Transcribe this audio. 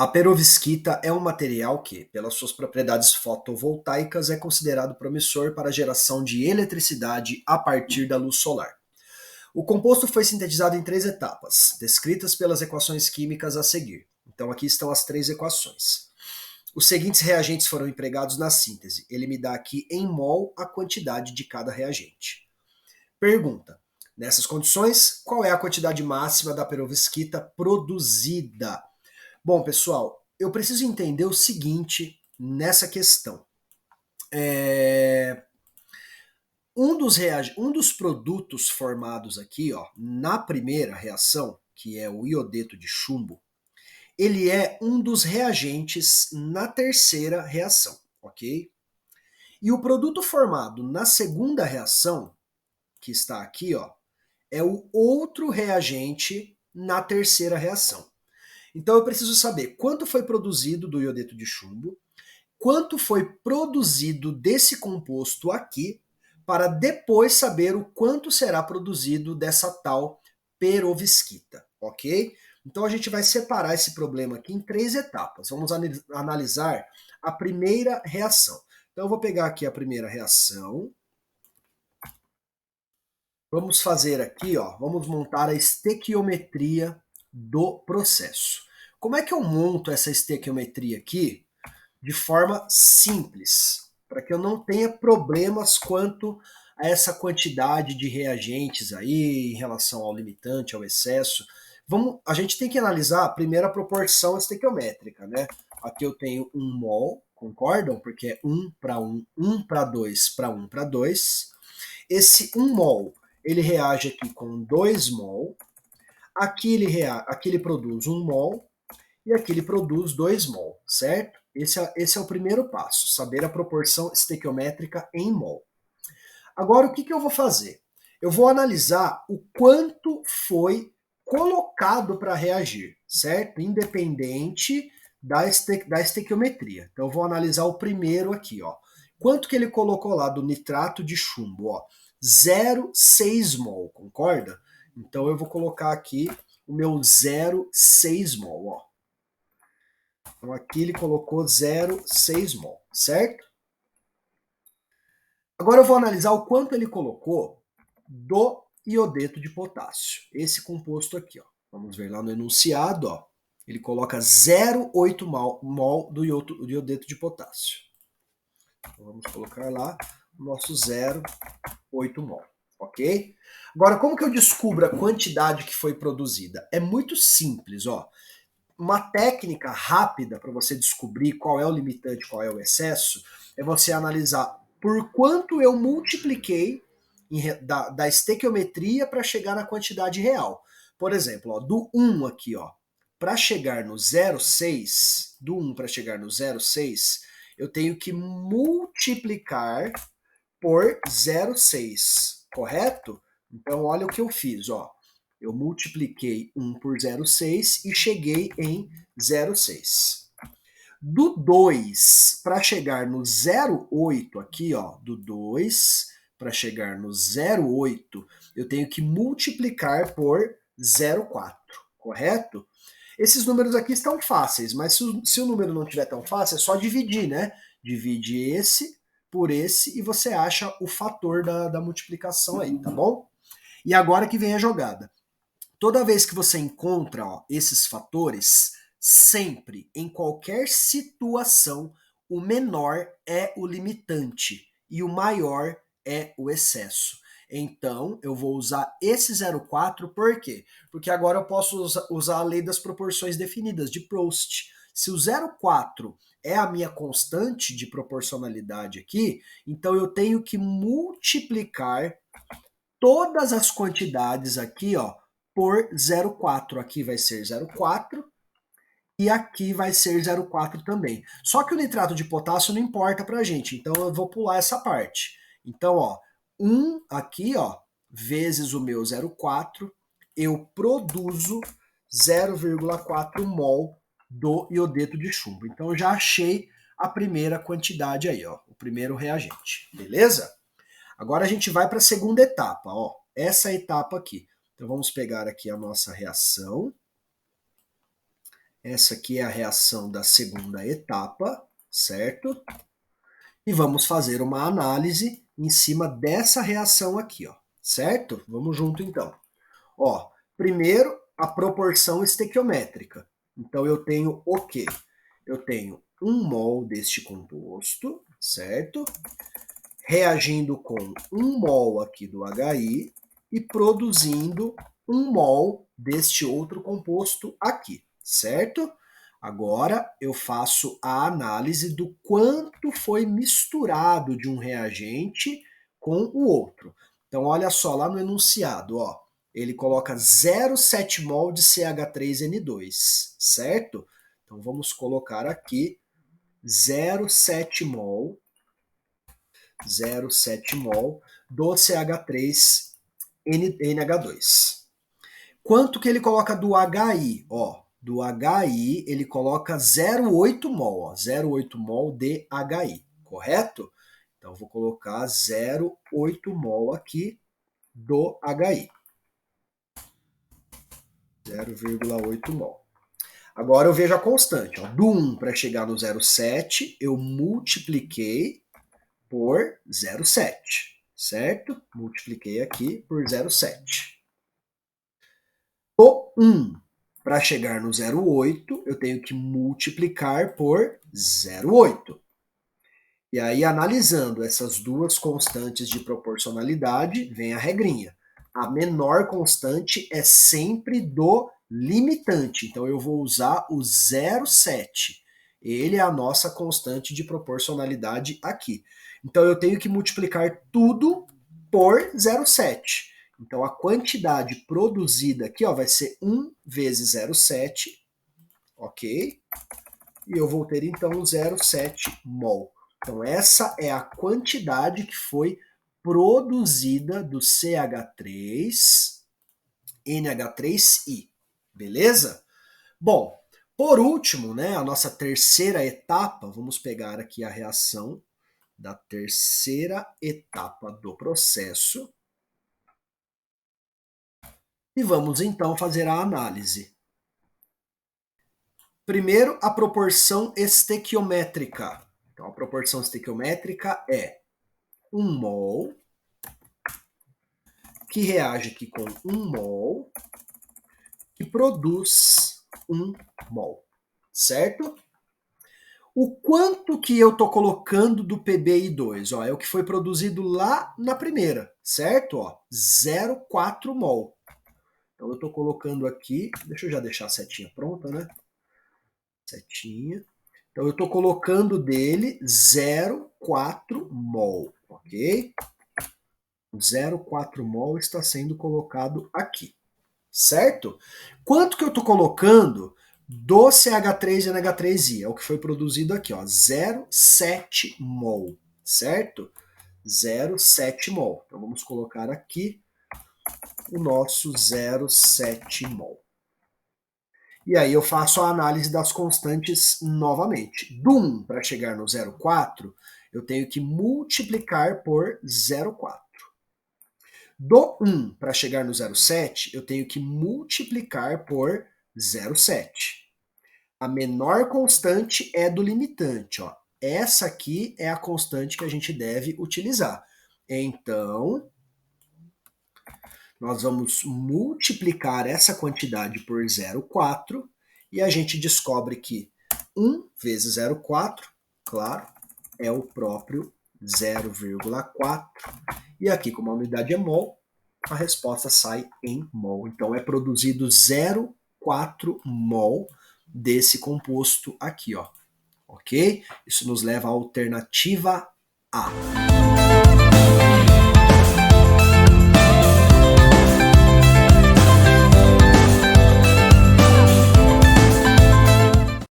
A perovskita é um material que, pelas suas propriedades fotovoltaicas, é considerado promissor para a geração de eletricidade a partir da luz solar. O composto foi sintetizado em 3 etapas, descritas pelas equações químicas a seguir. Então aqui estão as 3 equações. Os seguintes reagentes foram empregados na síntese. Ele me dá aqui em mol a quantidade de cada reagente. Pergunta: nessas condições, qual é a quantidade máxima da perovskita produzida? Bom, pessoal, eu preciso entender o seguinte nessa questão. Um dos produtos formados aqui, ó, na primeira reação, que é o iodeto de chumbo, ele é um dos reagentes na terceira reação, ok? E o produto formado na segunda reação, que está aqui, ó, é o outro reagente na terceira reação. Então eu preciso saber quanto foi produzido do iodeto de chumbo, quanto foi produzido desse composto aqui, para depois saber o quanto será produzido dessa tal perovskita, ok? Então a gente vai separar esse problema aqui em 3 etapas. Vamos analisar a primeira reação. Então eu vou pegar aqui a primeira reação. Vamos fazer aqui, ó, vamos montar a estequiometria do processo. Como é que eu monto essa estequiometria aqui? De forma simples, para que eu não tenha problemas quanto a essa quantidade de reagentes aí em relação ao limitante, ao excesso. A gente tem que analisar a primeira proporção estequiométrica, né? Aqui eu tenho 1 mol, concordam? Porque é 1 para 1, 1 para 2 para 1 para 2. Esse 1 mol, ele reage aqui com 2 mol. Aqui ele produz 1 mol e aqui ele produz 2 mol, certo? Esse é o primeiro passo, saber a proporção estequiométrica em mol. Agora, o que eu vou fazer? Eu vou analisar o quanto foi colocado para reagir, certo? Independente da estequiometria. Então, eu vou analisar o primeiro aqui, ó. Quanto que ele colocou lá do nitrato de chumbo, ó? 0,6 mol, concorda? Então, eu vou colocar aqui o meu 0,6 mol, ó. Então aqui ele colocou 0,6 mol, certo? Agora eu vou analisar o quanto ele colocou do iodeto de potássio. Esse composto aqui, ó. Vamos ver lá no enunciado, ó. Ele coloca 0,8 mol do iodeto de potássio. Então vamos colocar lá o nosso 0,8 mol, ok? Agora, como que eu descubro a quantidade que foi produzida? É muito simples, ó. Uma técnica rápida para você descobrir qual é o limitante, qual é o excesso, é você analisar por quanto eu multipliquei da estequiometria para chegar na quantidade real. Por exemplo, ó, do 1 aqui, ó, para chegar no 0,6, do 1 para chegar no 0,6, eu tenho que multiplicar por 0,6, correto? Então, olha o que eu fiz, ó. Eu multipliquei 1 por 0,6 e cheguei em 0,6. Do 2 para chegar no 0,8 aqui, ó, do 2 para chegar no 0,8, eu tenho que multiplicar por 0,4, correto? Esses números aqui estão fáceis, mas se o número não estiver tão fácil, é só dividir, né? Divide esse por esse e você acha o fator da multiplicação aí, tá bom? E agora que vem a jogada. Toda vez que você encontra, ó, esses fatores, sempre, em qualquer situação, o menor é o limitante e o maior é o excesso. Então, eu vou usar esse 0,4, por quê? Porque agora eu posso usar a lei das proporções definidas, de Proust. Se o 0,4 é a minha constante de proporcionalidade aqui, então eu tenho que multiplicar todas as quantidades aqui, ó, por 0,4. Aqui vai ser 0,4 e aqui vai ser 0,4 também. Só que o nitrato de potássio não importa pra gente, então eu vou pular essa parte. Então, ó, 1 aqui, ó, vezes o meu 0,4, eu produzo 0,4 mol do iodeto de chumbo. Então eu já achei a primeira quantidade aí, ó, o primeiro reagente, beleza? Agora a gente vai para a segunda etapa, ó, essa etapa aqui. Então vamos pegar aqui a nossa reação. Essa aqui é a reação da segunda etapa, certo? E vamos fazer uma análise em cima dessa reação aqui, ó, certo? Vamos junto então. Ó, primeiro, a proporção estequiométrica. Então eu tenho o quê? Eu tenho 1 mol deste composto, certo? Reagindo com 1 mol aqui do HI e produzindo 1 mol deste outro composto aqui, certo? Agora eu faço a análise do quanto foi misturado de um reagente com o outro. Então olha só lá no enunciado, ó, ele coloca 0,7 mol de CH3N2, certo? Então vamos colocar aqui 0,7 mol 0,7 mol do CH3NH2. Quanto que ele coloca do HI? Ó, do HI ele coloca 0,8 mol, ó, 0,8 mol de HI, correto? Então vou colocar 0,8 mol aqui do HI. 0,8 mol. Agora eu vejo a constante, ó, do 1 para chegar no 0,7, eu multipliquei por 0,7, certo? Multipliquei aqui por 0,7. Do 1 para chegar no 0,8, eu tenho que multiplicar por 0,8. E aí, analisando essas duas constantes de proporcionalidade, vem a regrinha. A menor constante é sempre do limitante. Então, eu vou usar o 0,7. Ele é a nossa constante de proporcionalidade aqui. Então, eu tenho que multiplicar tudo por 0,7. Então, a quantidade produzida aqui ó, vai ser 1 vezes 0,7, ok? E eu vou ter, então, 0,7 mol. Então, essa é a quantidade que foi produzida do CH3NH3I, beleza? Bom, por último, né, a nossa terceira etapa, vamos pegar aqui a reação da terceira etapa do processo. E vamos então fazer a análise. Primeiro, a proporção estequiométrica. Então, a proporção estequiométrica é 1 mol, que reage aqui com 1 mol, que produz 1 mol, certo? O quanto que eu estou colocando do PbI2? Ó, é o que foi produzido lá na primeira, certo? Ó, 0,4 mol. Então eu estou colocando aqui, deixa eu já deixar a setinha pronta, né? Setinha. Então eu estou colocando dele 0,4 mol, ok? 0,4 mol está sendo colocado aqui, certo? Quanto que eu estou colocando do CH3NH3I? É o que foi produzido aqui, ó, 0,7 mol, certo? 0,7 mol. Então vamos colocar aqui o nosso 0,7 mol. E aí eu faço a análise das constantes novamente. Do 1 para chegar no 0,4, eu tenho que multiplicar por 0,4. Do 1 para chegar no 0,7, eu tenho que multiplicar por 0,7. A menor constante é do limitante, ó. Essa aqui é a constante que a gente deve utilizar. Então, nós vamos multiplicar essa quantidade por 0,4 e a gente descobre que 1 vezes 0,4, claro, é o próprio 0,4. E aqui, como a unidade é mol, a resposta sai em mol. Então é produzido 0,4 mol desse composto aqui, ó. Ok? Isso nos leva à alternativa A.